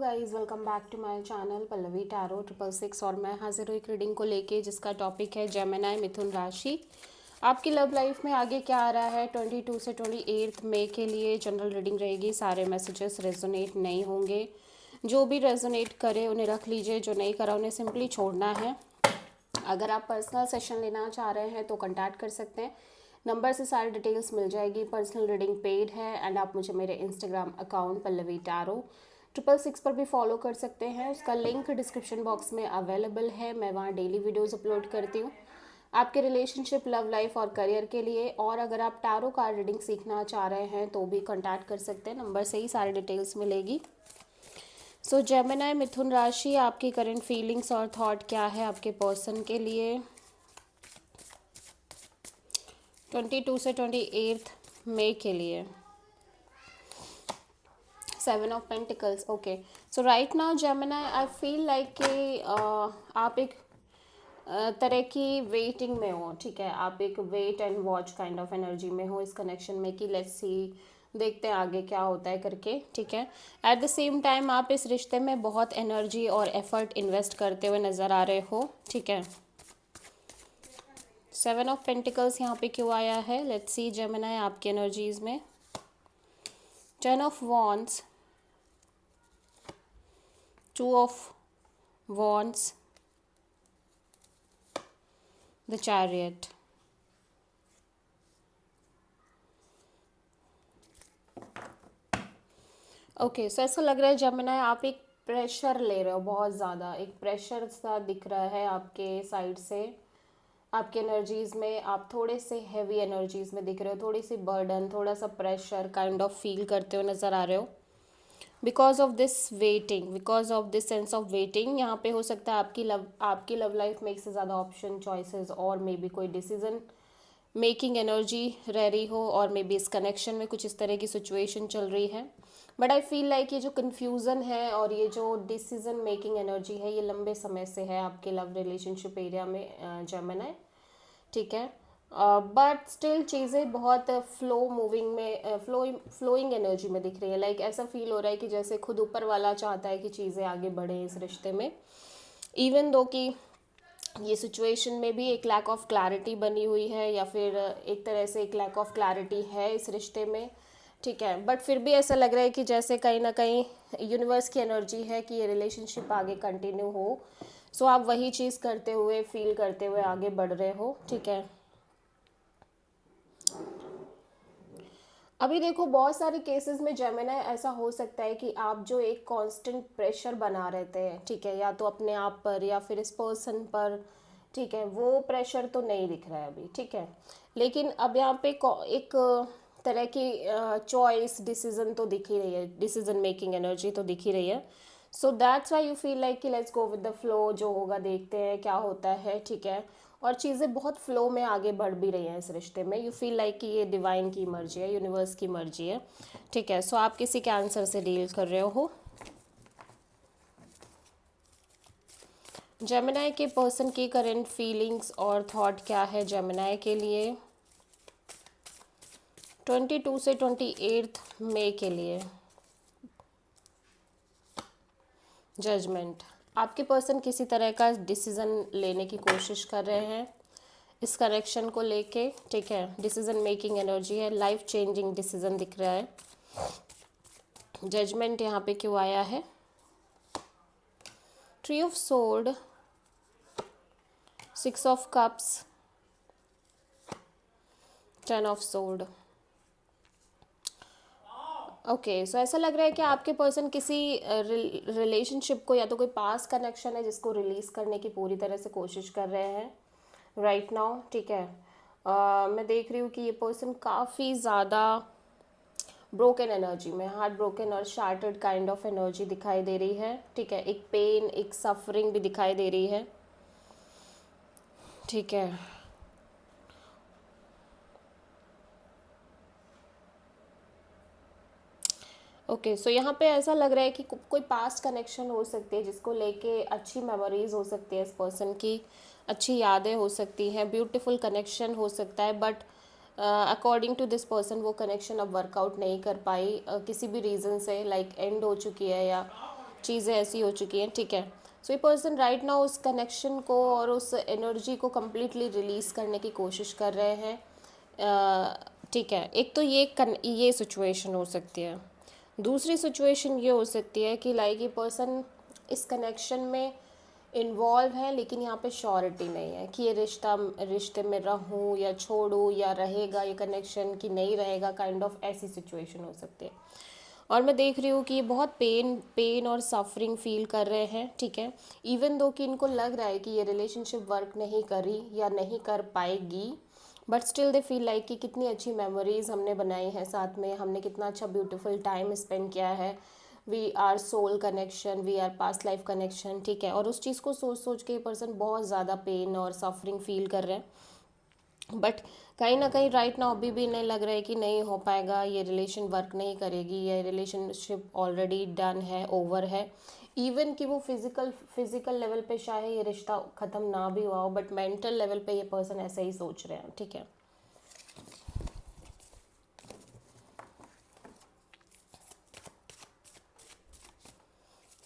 Guys, welcome back to my channel Pallavi tarot 666 और मैं हाजिर हुई एक रीडिंग को लेके जिसका टॉपिक है जेमिनी मिथुन राशि। आपकी लव लाइफ में आगे क्या आ रहा है 22 से 28 मई के लिए जनरल रीडिंग रहेगी। सारे मैसेजेस रेजोनेट नहीं होंगे, जो भी रेजोनेट करे उन्हें रख लीजिए, जो नहीं करा उन्हें सिंपली छोड़ना है। अगर आप पर्सनल सेशन लेना चाह रहे हैं तो कॉन्टैक्ट कर सकते हैं, नंबर से सारी डिटेल्स मिल जाएगी। पर्सनल रीडिंग पेड है एंड आप मुझे मेरे इंस्टाग्राम अकाउंट पल्लवी टैरो 666 पर भी फॉलो कर सकते हैं। उसका लिंक डिस्क्रिप्शन बॉक्स में अवेलेबल है। मैं वहाँ डेली वीडियोस अपलोड करती हूँ आपके रिलेशनशिप, लव लाइफ और करियर के लिए। और अगर आप टैरो कार्ड रीडिंग सीखना चाह रहे हैं तो भी कॉन्टैक्ट कर सकते हैं, नंबर से ही सारी डिटेल्स मिलेगी। सो जेमिनी मिथुन राशि, आपकी करंट फीलिंग्स और थॉट क्या है आपके पर्सन के लिए 22 से 28 मई के लिए। 7 of pentacles. Okay, so right now Gemini, I feel like कि आप एक तरह की वेटिंग में हो। ठीक है, आप एक wait and watch kind of energy में हो इस कनेक्शन में कि लेट्स सी, देखते हैं आगे क्या होता है करके। ठीक है, एट द सेम टाइम आप इस रिश्ते में बहुत एनर्जी और एफर्ट इन्वेस्ट करते हुए नज़र आ रहे हो। ठीक है, 7 ऑफ पेंटिकल्स यहाँ पे क्यों आया है, लेट्स सी जेमिनी आपकी एनर्जीज में। 10 of wands, 2 of wands, the chariot. Okay, so ऐसा लग रहा है जेमिनी आप एक प्रेशर ले रहे हो, बहुत ज़्यादा एक प्रेशर सा दिख रहा है आपके साइड से। आपकी एनर्जीज़ में आप थोड़े से हैवी एनर्जीज़ में दिख रहे हो, थोड़ी सी बर्डन, थोड़ा सा प्रेशर काइंड ऑफ फील करते हुए नज़र आ रहे हो because of this waiting, because of this sense of waiting. यहाँ पे हो सकता है आपकी लव लाइफ में एक से ज़्यादा ऑप्शन, चॉइसेस और मे बी कोई डिसीजन मेकिंग एनर्जी रह रही हो, और मे बी इस कनेक्शन में कुछ इस तरह की सिचुएशन चल रही है। बट आई फील लाइक ये जो कन्फ्यूज़न है और ये जो डिसीजन मेकिंग एनर्जी है, ये लंबे समय से है आपके लव रिलेशनशिप एरिया में जेमिनी। ठीक है, बट स्टिल चीज़ें बहुत फ्लो मूविंग में, फ्लोइंग एनर्जी में दिख रही है। लाइक ऐसा फील हो रहा है कि जैसे खुद ऊपर वाला चाहता है कि चीज़ें आगे बढ़ें इस रिश्ते में, इवन दो कि ये सिचुएशन में भी एक लैक ऑफ क्लैरिटी बनी हुई है, या फिर एक तरह से एक लैक ऑफ क्लैरिटी है इस रिश्ते में। ठीक है, बट फिर भी ऐसा लग रहा है कि जैसे कहीं ना कहीं यूनिवर्स की एनर्जी है कि ये रिलेशनशिप आगे कंटिन्यू हो। सो आप वही चीज़ करते हुए, फील करते हुए आगे बढ़ रहे हो। ठीक है, अभी देखो बहुत सारे केसेस में जेमिनी ऐसा हो सकता है कि आप जो एक कांस्टेंट प्रेशर बना रहते हैं, ठीक है, या तो अपने आप पर या फिर इस पर्सन पर, ठीक है, वो प्रेशर तो नहीं दिख रहा है अभी। ठीक है, लेकिन अब यहाँ पे एक तरह की चॉइस, डिसीजन तो दिख ही रही है, डिसीजन मेकिंग एनर्जी तो दिख ही रही है। So that's why you feel like कि let's go with the flow, जो होगा देखते हैं क्या होता है। ठीक है, और चीज़ें बहुत फ्लो में आगे बढ़ भी रही हैं इस रिश्ते में। यू फील लाइक कि ये डिवाइन की मर्जी है, यूनिवर्स की मर्जी है। ठीक है, सो आप किसी के आंसर से डील कर रहे हो। जेमिनी के पर्सन की करंट फीलिंग्स और थॉट क्या है जेमिनी के लिए 22 से 28 मई के लिए। जजमेंट, आपके पर्सन किसी तरह का डिसीजन लेने की कोशिश कर रहे हैं इस कनेक्शन को लेके। ठीक है, डिसीजन मेकिंग एनर्जी है, लाइफ चेंजिंग डिसीजन दिख रहा है। जजमेंट यहाँ पे क्यों आया है, three of sword, 6 of cups, 10 of sword. Okay, so ऐसा लग रहा है कि आपके पर्सन किसी रिलेशनशिप को, या तो कोई पास कनेक्शन है जिसको रिलीज करने की पूरी तरह से कोशिश कर रहे हैं राइट नाउ। ठीक है, मैं देख रही हूँ कि ये पर्सन काफ़ी ज़्यादा ब्रोकन एनर्जी में, हार्ट ब्रोकन और शार्टेड काइंड ऑफ एनर्जी दिखाई दे रही है। ठीक है, एक पेन, एक सफरिंग भी दिखाई दे रही है। ठीक है, ओके, सो यहाँ पे ऐसा लग रहा है कि कोई पास्ट कनेक्शन हो सकती है जिसको लेके अच्छी मेमोरीज हो सकती है इस पर्सन की, अच्छी यादें हो सकती हैं, ब्यूटीफुल कनेक्शन हो सकता है। But according to this person वो कनेक्शन अब वर्कआउट नहीं कर पाई किसी भी रीज़न से, लाइक एंड हो चुकी है, या चीज़ें ऐसी हो चुकी हैं, ठीक है। सो ये पर्सन राइट नाउ उस कनेक्शन को और उस एनर्जी को कम्प्लीटली रिलीज़ करने की कोशिश कर रहे हैं, ठीक है। एक तो ये सिचुएशन हो सकती है। दूसरी सिचुएशन ये हो सकती है कि लाइक ये पर्सन इस कनेक्शन में इन्वॉल्व है, लेकिन यहाँ पे श्योरिटी नहीं है कि ये रिश्ते में रहूँ या छोड़ूँ, या रहेगा ये कनेक्शन कि नहीं रहेगा, काइंड ऑफ ऐसी सिचुएशन हो सकती है। और मैं देख रही हूँ कि ये बहुत पेन और सफरिंग फील कर रहे हैं, ठीक है। इवन दो कि इनको लग रहा है कि ये रिलेशनशिप वर्क नहीं करी या नहीं कर पाएगी, but still they feel like कि कितनी अच्छी मेमोरीज हमने बनाई है साथ में, हमने कितना अच्छा ब्यूटीफुल टाइम स्पेंड किया है, we are soul connection, we are past life connection, ठीक है। और उस चीज़ को सोच सोच के ये पर्सन बहुत ज़्यादा पेन और सफरिंग फील कर रहे हैं। बट कहीं ना कहीं राइट नाउ अभी भी नहीं लग रहा है कि नहीं हो पाएगा, ये रिलेशन वर्क नहीं करेगी, ये रिलेशनशिप ऑलरेडी डन है, ओवर है। इवन कि वो फिजिकल लेवल पे चाहे ये रिश्ता ख़त्म ना भी हुआ हो, बट मेंटल लेवल पे ये पर्सन ऐसा ही सोच रहे हैं, ठीक है।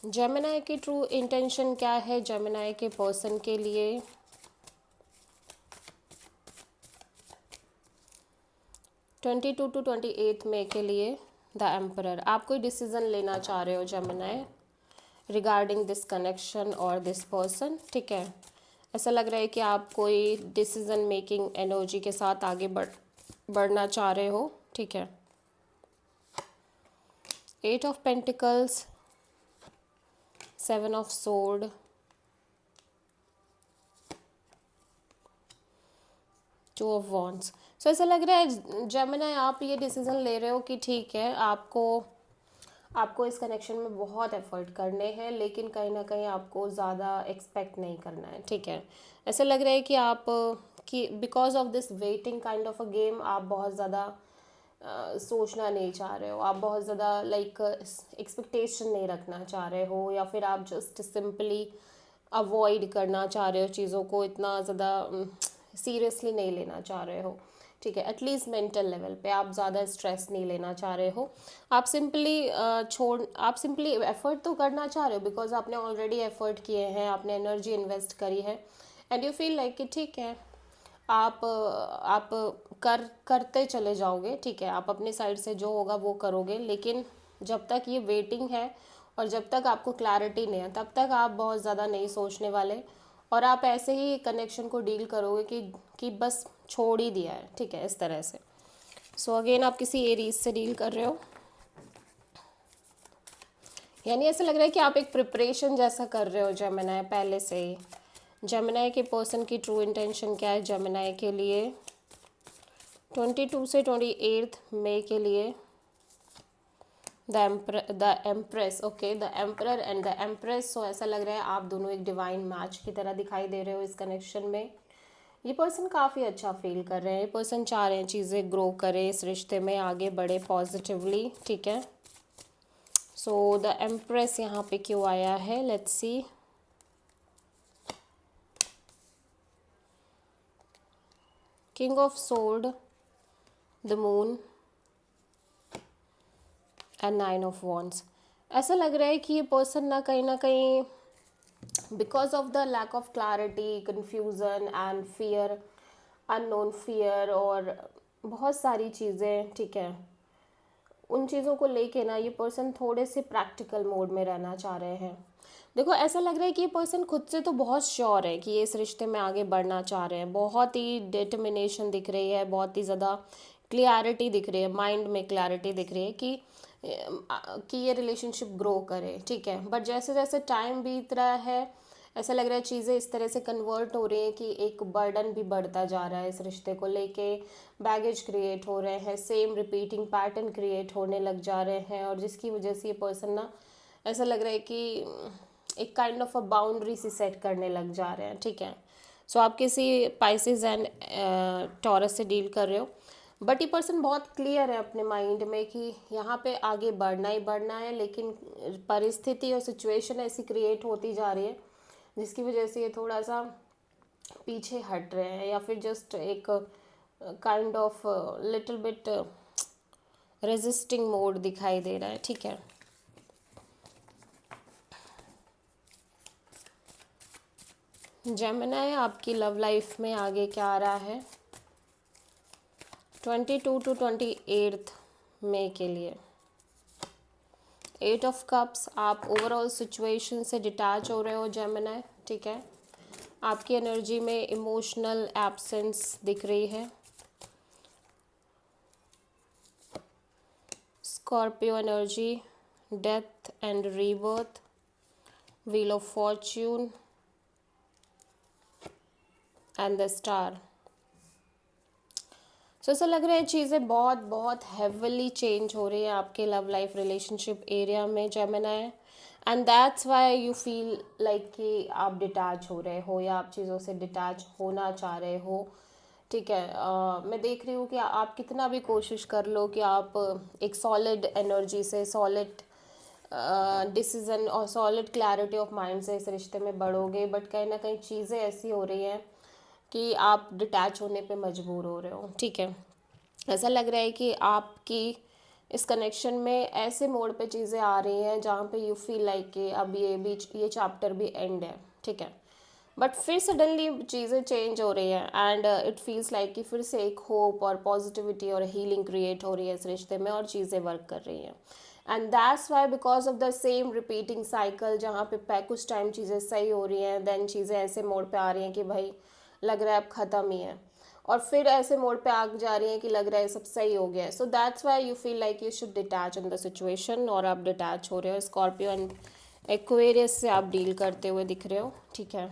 जेमिनाई की ट्रू इंटेंशन क्या है जेमिनाई के पर्सन के लिए? 22 to 28 मई के लिए द एम्परर। आप कोई डिसीजन लेना चाह रहे हो जेमिनाई रिगार्डिंग दिस कनेक्शन और दिस पर्सन, ठीक है। ऐसा लग रहा है कि आप कोई डिसीजन मेकिंग एनर्जी के साथ आगे बढ़ना चाह रहे हो, ठीक है। 8 of Pentacles, 7 of Swords, two of wands. So ऐसा लग रहा है जेमिनी आप ये डिसीजन ले रहे हो कि ठीक है, आपको इस कनेक्शन में बहुत एफर्ट करने हैं, लेकिन कहीं ना कहीं आपको ज़्यादा एक्सपेक्ट नहीं करना है, ठीक है। ऐसा लग रहा है कि आप कि because of this waiting kind of a game आप बहुत ज़्यादा सोचना नहीं चाह रहे हो, आप बहुत ज़्यादा लाइक एक्सपेक्टेशन नहीं रखना चाह रहे हो, या फिर आप जस्ट सिंपली अवॉइड करना चाह रहे हो चीज़ों को, इतना ज़्यादा सीरियसली नहीं लेना चाह रहे हो, ठीक है। एटलीस्ट मेंटल लेवल पे आप ज़्यादा स्ट्रेस नहीं लेना चाह रहे हो। आप सिंपली एफर्ट तो करना चाह रहे हो, बिकॉज आपने ऑलरेडी एफर्ट किए हैं, आपने एनर्जी इन्वेस्ट करी है, एंड यू फील लाइक कि ठीक है, आप करते चले जाओगे, ठीक है। आप अपने साइड से जो होगा वो करोगे, लेकिन जब तक ये वेटिंग है और जब तक आपको क्लैरिटी नहीं है, तब तक आप बहुत ज़्यादा नहीं सोचने वाले, और आप ऐसे ही कनेक्शन को डील करोगे कि बस छोड़ ही दिया है, ठीक है, इस तरह से। सो अगेन आप किसी एरीज से डील कर रहे हो, यानी ऐसा लग रहा है कि आप एक प्रिपरेशन जैसा कर रहे हो जेमिनी पहले से ही। जेमिनी के पर्सन की ट्रू इंटेंशन क्या है जेमिनी के लिए 22 से 28 मई के लिए? The empress, okay, the emperor and the empress. So ऐसा लग रहा है आप दोनों एक डिवाइन मैच की तरह दिखाई दे रहे हो इस कनेक्शन में। ये पर्सन काफ़ी अच्छा फील कर रहे हैं, ये पर्सन चाह रहे हैं चीज़ें ग्रो करें, इस रिश्ते में आगे बढ़े पॉजिटिवली, ठीक है। सो द एम्प्रेस यहाँ पे क्यों आया है, let's C. King of sword, the moon and 9 of Wands। ऐसा लग रहा है कि ये पर्सन ना कहीं because of the lack of clarity, confusion and fear, unknown fear और बहुत सारी चीज़ें, ठीक है, उन चीज़ों को लेके ना ये पर्सन थोड़े से प्रैक्टिकल मोड में रहना चाह रहे हैं। देखो ऐसा लग रहा है कि ये पर्सन खुद से तो बहुत श्योर है कि ये इस रिश्ते में आगे बढ़ना चाह रहे हैं, बहुत ही डिटर्मिनेशन दिख रही है, बहुत ही ज़्यादा क्लियरिटी दिख रही है, माइंड में क्लैरिटी दिख रही है कि ये रिलेशनशिप ग्रो करे, ठीक है। बट जैसे जैसे टाइम बीत रहा है, ऐसा लग रहा है चीज़ें इस तरह से कन्वर्ट हो रही हैं कि एक बर्डन भी बढ़ता जा रहा है इस रिश्ते को लेके, बैगेज क्रिएट हो रहे हैं, सेम रिपीटिंग पैटर्न क्रिएट होने लग जा रहे हैं, और जिसकी वजह से ये पर्सन ना ऐसा लग रहा है कि एक काइंड ऑफ अ बाउंड्री सी सेट करने लग जा रहे हैं, ठीक है। सो आप किसी पाइसेस एंड टॉरस से डील कर रहे हो, बट ये पर्सन बहुत क्लियर है अपने माइंड में कि यहाँ पे आगे बढ़ना ही बढ़ना है, लेकिन परिस्थिति और सिचुएशन ऐसी क्रिएट होती जा रही है जिसकी वजह से ये थोड़ा सा पीछे हट रहे हैं, या फिर जस्ट एक kind of little bit resisting mode दिखाई दे रहा है, ठीक है। जेमिनी, आपकी लव लाइफ में आगे क्या आ रहा है 22 टू 28 मई के लिए। 8 ऑफ कप्स, आप ओवरऑल सिचुएशन से डिटैच हो रहे हो जेमिनी, ठीक है। आपकी एनर्जी में इमोशनल एब्सेंस दिख रही है। Scorpio energy, death and rebirth, wheel of fortune and the star. So ऐसा लग रहा है चीज़ें बहुत बहुत हेविली चेंज हो रही है आपके लव लाइफ रिलेशनशिप एरिया में Gemini, and that's why you feel like कि आप डिटैच हो रहे हो या आप चीज़ों से डिटैच होना चाह रहे हो, ठीक है। मैं देख रही हूँ कि आप कितना भी कोशिश कर लो कि आप एक सॉलिड एनर्जी से, सॉलिड डिसीजन और सॉलिड क्लैरिटी ऑफ माइंड से इस रिश्ते में बढ़ोगे, बट कहीं ना कहीं चीज़ें ऐसी हो रही हैं कि आप डिटैच होने पे मजबूर हो रहे हो, ठीक है। ऐसा लग रहा है कि आपकी इस कनेक्शन में ऐसे मोड पे चीज़ें आ रही हैं जहाँ पे यू फील लाइक कि अब ये चैप्टर भी एंड है, ठीक है। बट फिर सडनली चीज़ें चेंज हो रही हैं एंड इट फील्स लाइक कि फिर से एक होप और पॉजिटिविटी और हीलिंग क्रिएट हो रही है इस रिश्ते में और चीज़ें वर्क कर रही हैं। And that's why because of the same repeating cycle, जहाँ पे कुछ टाइम चीज़ें सही हो रही हैं, देन चीज़ें ऐसे मोड पे आ रही हैं कि भाई लग रहा है अब ख़त्म ही है, और फिर ऐसे मोड पे आ जा रही हैं कि लग रहा है सब सही हो गया है। So that's why you feel like you should detach in the situation, और आप डिटैच हो रहे हो। स्कॉर्पियो एंड एक्वेरियस से आप डील करते हुए दिख रहे हो, ठीक है।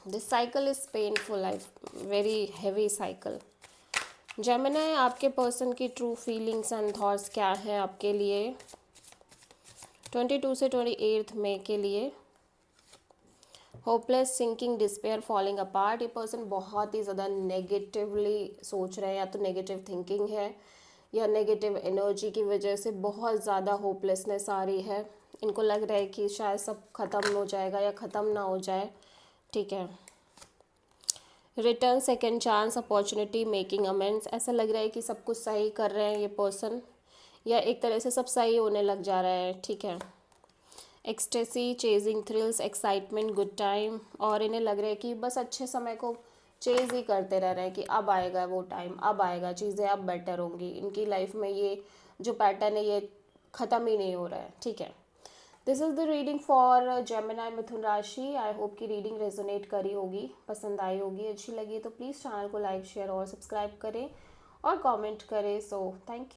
This cycle is painful, life very heavy cycle. Gemini, आपके पर्सन की ट्रू फीलिंग्स एंड थॉट्स क्या हैं आपके लिए 22 से 28 मई के लिए। Hopeless, sinking, despair, falling apart. ये पर्सन बहुत ही ज़्यादा नेगेटिवली सोच रहे हैं, या तो नेगेटिव थिंकिंग है या नेगेटिव एनर्जी की वजह से बहुत ज़्यादा होपलेसनेस आ रही है। इनको लग रहा है कि शायद सब ख़त्म हो जाएगा या ख़त्म ना हो जाए, ठीक है। Return, second chance, opportunity, making amends. ऐसा लग रहा है कि सब कुछ सही कर रहे हैं ये पर्सन, या एक तरह से सब सही होने लग जा रहा है, ठीक है। Ecstasy, chasing thrills, excitement, good time, और इन्हें लग रहा है कि बस अच्छे समय को चेज ही करते रह रहे हैं कि अब आएगा वो टाइम, अब आएगा, चीज़ें अब बेटर होंगी इनकी लाइफ में। ये जो पैटर्न है ये ख़त्म ही नहीं हो रहा है, ठीक है। This is the reading for Gemini मिथुन राशि। आई होप की रीडिंग रेजोनेट करी होगी, पसंद आई होगी, अच्छी लगी तो प्लीज़ चैनल को लाइक, शेयर और सब्सक्राइब करें और कमेंट करें। So thank you.